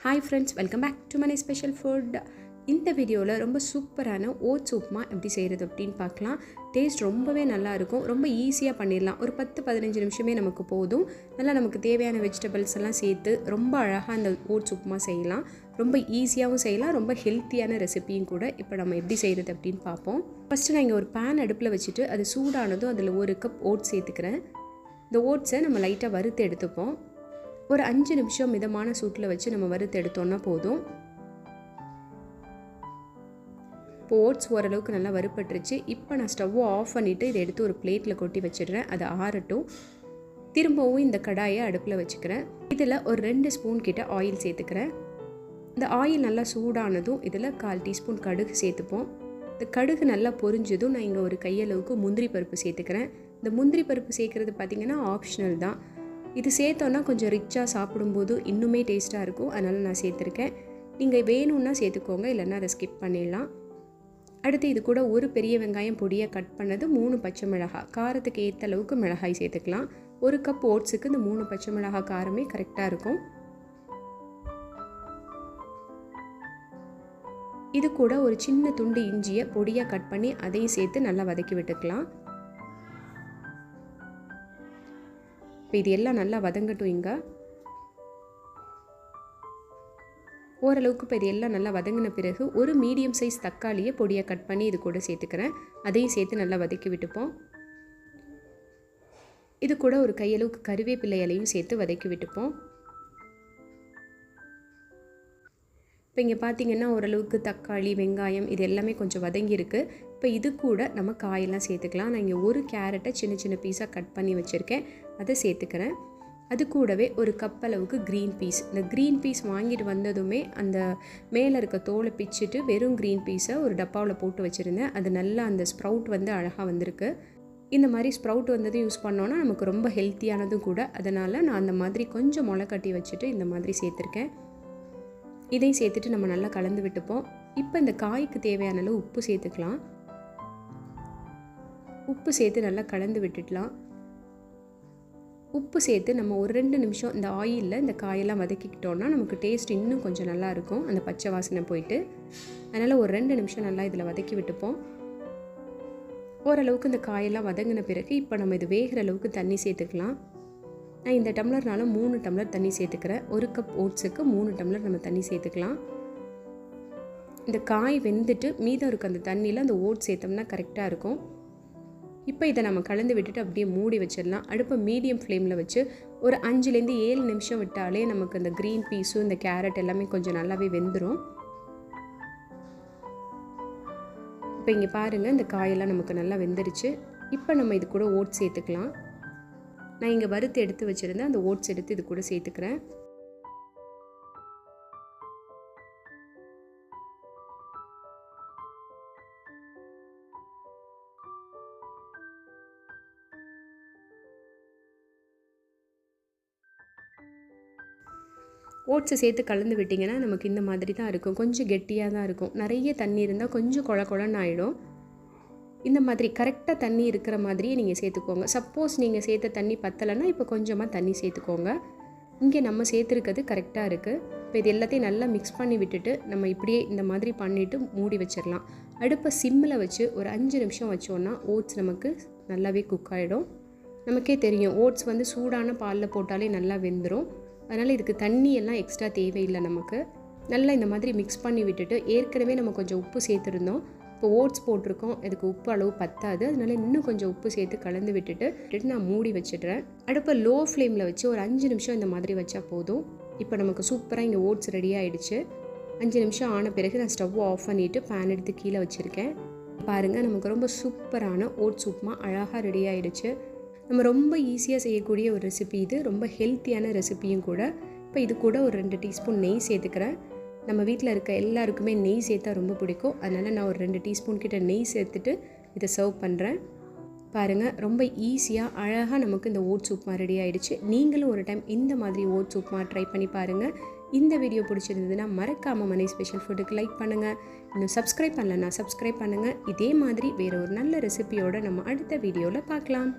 Hi friends, welcome back to மனை special food. இந்த வீடியோவில் ரொம்ப சூப்பரான ஓட்ஸ் உப்புமா எப்படி செய்கிறது அப்படின்னு பார்க்கலாம். டேஸ்ட் ரொம்பவே நல்லாயிருக்கும். ரொம்ப ஈஸியாக பண்ணிடலாம். ஒரு 10-15 நிமிஷமே நமக்கு போதும். நல்லா நமக்கு தேவையான வெஜிடபிள்ஸ் எல்லாம் சேர்த்து ரொம்ப அழகாக அந்த ஓட்ஸ் உப்புமா செய்யலாம். ரொம்ப ஈஸியாகவும் செய்யலாம். ரொம்ப ஹெல்த்தியான ரெசிபியும் கூட. இப்போ நம்ம எப்படி செய்கிறது அப்படின்னு பார்ப்போம். ஃபஸ்ட்டு நான் இங்கே ஒரு பேன் அடுப்பில் வச்சுட்டு அது சூடானதும் அதில் 1 கப் ஓட்ஸ் சேர்த்துக்கிறேன். இந்த ஓட்ஸை நம்ம லைட்டாக வறுத்து எடுத்துப்போம். ஒரு 5 நிமிஷம் மிதமான சூட்டில் வச்சு நம்ம வறுத்து எடுத்தோன்னா போதும். இப்போ ஓட்ஸ் ஓரளவுக்கு நல்லா வறுப்பட்டுருச்சு. இப்போ நான் ஸ்டவ்வை ஆஃப் பண்ணிவிட்டு இதை எடுத்து ஒரு பிளேட்டில் கொட்டி வச்சிடுறேன். அது ஆறட்டும். திரும்பவும் இந்த கடாயை அடுப்பில் வச்சுக்கிறேன். இதில் ஒரு 2 ஸ்பூன் கிட்ட ஆயில் சேர்த்துக்கிறேன். இந்த ஆயில் நல்லா சூடானதும் இதில் 1/4 டீஸ்பூன் கடுகு சேர்த்துப்போம். இந்த கடுகு நல்லா பொரிஞ்சதும் நான் இங்கே ஒரு கையளவுக்கு முந்திரி பருப்பு சேர்த்துக்கிறேன். இந்த முந்திரி பருப்பு சேர்க்குறது பார்த்திங்கன்னா ஆப்ஷனல் தான். இது சேர்த்தோன்னா கொஞ்சம் ரிச்சாக சாப்பிடும்போது இன்னுமே டேஸ்ட்டாக இருக்கும். அதனால் நான் சேர்த்துருக்கேன். நீங்கள் வேணும்னா சேர்த்துக்கோங்க, இல்லைன்னா அதை ஸ்கிப் பண்ணிடலாம். அடுத்து இது கூட ஒரு பெரிய வெங்காயம் பொடியாக கட் பண்ணது, 3 பச்சை மிளகாய், காரத்துக்கு ஏற்ற அளவுக்கு மிளகாய் சேர்த்துக்கலாம். 1 கப் ஓட்ஸுக்கு இந்த 3 பச்சை மிளகாய் காரமே கரெக்டாக இருக்கும். இது கூட ஒரு சின்ன துண்டு இஞ்சியை பொடியாக கட் பண்ணி அதையும் சேர்த்து நல்லா வதக்கி விட்டுக்கலாம். இப்போ இது எல்லாம் நல்லா வதங்கட்டும். இங்கே ஓரளவுக்கு இப்போ இது எல்லாம் நல்லா வதங்கின பிறகு ஒரு மீடியம் சைஸ் தக்காளியை பொடியாக கட் பண்ணி இது கூட சேர்த்துக்கிறேன். அதையும் சேர்த்து நல்லா வதக்கி விட்டுப்போம். இது கூட ஒரு கையளவுக்கு கருவேப்பிலை இலையும் சேர்த்து வதக்கி விட்டுப்போம். இப்போ இங்கே பார்த்திங்கன்னா ஓரளவுக்கு தக்காளி, வெங்காயம் இது எல்லாமே கொஞ்சம் வதங்கியிருக்கு. இப்போ இது கூட நம்ம காயெல்லாம் சேர்த்துக்கலாம். நான் இங்கே ஒரு கேரட்டை சின்ன சின்ன பீஸாக கட் பண்ணி வச்சுருக்கேன். அதை சேர்த்துக்கிறேன். அது கூடவே ஒரு கப் அளவுக்கு க்ரீன் பீஸ். இந்த க்ரீன் பீஸ் வாங்கிட்டு வந்ததுமே அந்த மேலே இருக்க தோலை பிச்சுட்டு வெறும் க்ரீன் பீஸை ஒரு டப்பாவில் போட்டு வச்சுருந்தேன். அது நல்லா அந்த ஸ்ப்ரவுட் வந்து அழகாக வந்திருக்கு. இந்த மாதிரி ஸ்ப்ரவுட் வந்ததும் யூஸ் பண்ணோன்னா நமக்கு ரொம்ப ஹெல்த்தியானதும் கூட. அதனால் நான் அந்த மாதிரி கொஞ்சம் முளை கட்டி வச்சுட்டு இந்த மாதிரி சேர்த்துருக்கேன். இதையும் சேர்த்துட்டு நம்ம நல்லா கலந்து விட்டுப்போம். இப்போ இந்த காய்க்கு தேவையான அளவு உப்பு சேர்த்துக்கலாம். உப்பு சேர்த்து நல்லா கலந்து விட்டுடலாம். உப்பு சேர்த்து நம்ம ஒரு 2 நிமிஷம் இந்த ஆயிலில் இந்த காயெல்லாம் வதக்கிக்கிட்டோன்னா நமக்கு டேஸ்ட் இன்னும் கொஞ்சம் நல்லாயிருக்கும். அந்த பச்சை வாசனை போயிட்டு. அதனால் ஒரு 2 நிமிஷம் நல்லா இதில் வதக்கி விட்டுப்போம். ஓரளவுக்கு இந்த காயெல்லாம் வதங்கின பிறகு இப்போ நம்ம இது வேகிற அளவுக்கு தண்ணி சேர்த்துக்கலாம். நான் இந்த டம்ளர்னால 3 டம்ளர் தண்ணி சேர்த்துக்கிறேன். 1 கப் ஓட்ஸுக்கு 3 டம்ளர் நம்ம தண்ணி சேர்த்துக்கலாம். இந்த காய் வெந்துட்டு மீதம் இருக்க அந்த தண்ணியில் அந்த ஓட்ஸ் சேர்த்தோம்னா கரெக்டாக இருக்கும். இப்போ இதை நம்ம கலந்து விட்டுட்டு அப்படியே மூடி வச்சிடலாம். அடுப்பை மீடியம் ஃப்ளேமில் வச்சு ஒரு 5-7 நிமிஷம் விட்டாலே நமக்கு இந்த க்ரீன் பீஸும் இந்த கேரட் எல்லாமே கொஞ்சம் நல்லாவே வெந்துடும். இப்போ இங்கே பாருங்கள், இந்த காயெல்லாம் நமக்கு நல்லா வெந்துருச்சு. இப்போ நம்ம இது கூட ஓட்ஸ் சேர்த்துக்கலாம். நான் இங்கே வறுத்து எடுத்து வச்சுருந்தேன். அந்த ஓட்ஸ் எடுத்து இது கூட சேர்த்துக்கிறேன். ஓட்ஸை சேர்த்து கலந்து விட்டிங்கன்னா நமக்கு இந்த மாதிரி தான் இருக்கும். கொஞ்சம் கெட்டியாக தான் இருக்கும். நிறைய தண்ணி இருந்தால் கொஞ்சம் கொழ கொழன்னு ஆகிடும். இந்த மாதிரி கரெக்டாக தண்ணி இருக்கிற மாதிரியே நீங்கள் சேர்த்துக்கோங்க. சப்போஸ் நீங்கள் சேர்த்த தண்ணி பத்தலைன்னா இப்போ கொஞ்சமாக தண்ணி சேர்த்துக்கோங்க. இங்கே நம்ம சேர்த்துருக்கிறது கரெக்டாக இருக்குது. இப்போ இது எல்லாத்தையும் நல்லா மிக்ஸ் பண்ணி விட்டுட்டு நம்ம இப்படியே இந்த மாதிரி பண்ணிவிட்டு மூடி வச்சிடலாம். அடுப்பை சிம்மில் வச்சு ஒரு 5 நிமிஷம் வச்சோன்னா ஓட்ஸ் நமக்கு நல்லாவே குக் ஆகிடும். நமக்கே தெரியும், ஓட்ஸ் வந்து சூடான பாலில் போட்டாலே நல்லா வெந்துடும். அதனால் இதுக்கு தண்ணி எல்லாம் எக்ஸ்ட்ரா தேவையில்லை நமக்கு. நல்லா இந்த மாதிரி மிக்ஸ் பண்ணி விட்டுட்டு ஏற்கனவே நம்ம கொஞ்சம் உப்பு சேர்த்துருந்தோம். இப்போ ஓட்ஸ் போட்டிருக்கோம், இதுக்கு உப்பு அளவு பத்தாது. அதனால இன்னும் கொஞ்சம் உப்பு சேர்த்து கலந்து விட்டுட்டு நான் மூடி வச்சிடுறேன். அடுப்பை லோ ஃப்ளேமில் வச்சு ஒரு 5 நிமிஷம் இந்த மாதிரி வச்சா போதும். இப்போ நமக்கு சூப்பராக இங்கே ஓட்ஸ் ரெடி ஆகிடுச்சு. 5 நிமிஷம் ஆன பிறகு நான் ஸ்டவ் ஆஃப் பண்ணிவிட்டு பேன் எடுத்து கீழே வச்சுருக்கேன். பாருங்கள், நமக்கு ரொம்ப சூப்பரான ஓட்ஸ் உப்புமா அழகாக ரெடி ஆகிடுச்சு. நம்ம ரொம்ப ஈஸியாக செய்யக்கூடிய ஒரு ரெசிபி இது. ரொம்ப ஹெல்த்தியான ரெசிபியும் கூட. இப்போ இது கூட ஒரு 2 டீஸ்பூன் நெய் சேர்த்துக்கிறேன். நம்ம வீட்டில் இருக்க எல்லாருக்குமே நெய் சேர்த்தா ரொம்ப பிடிக்கும். அதனால் நான் ஒரு 2 டீஸ்பூன் கிட்ட நெய் சேர்த்துட்டு இதை சர்வ் பண்ணுறேன். பாருங்கள், ரொம்ப ஈஸியாக அழகாக நமக்கு இந்த ஓட்ஸ் உப்புமா ரெடி ஆகிடுச்சு. நீங்களும் ஒரு டைம் இந்த மாதிரி ஓட்ஸ் உப்புமா ட்ரை பண்ணி பாருங்கள். இந்த வீடியோ பிடிச்சிருந்ததுன்னா மறக்காமல் மனை ஸ்பெஷல் ஃபுட்டுக்கு லைக் பண்ணுங்கள். இன்னும் சப்ஸ்கிரைப் பண்ணலன்னா சப்ஸ்கிரைப் பண்ணுங்கள். இதே மாதிரி வேறு ஒரு நல்ல ரெசிபியோடு நம்ம அடுத்த வீடியோவில் பார்க்கலாம்.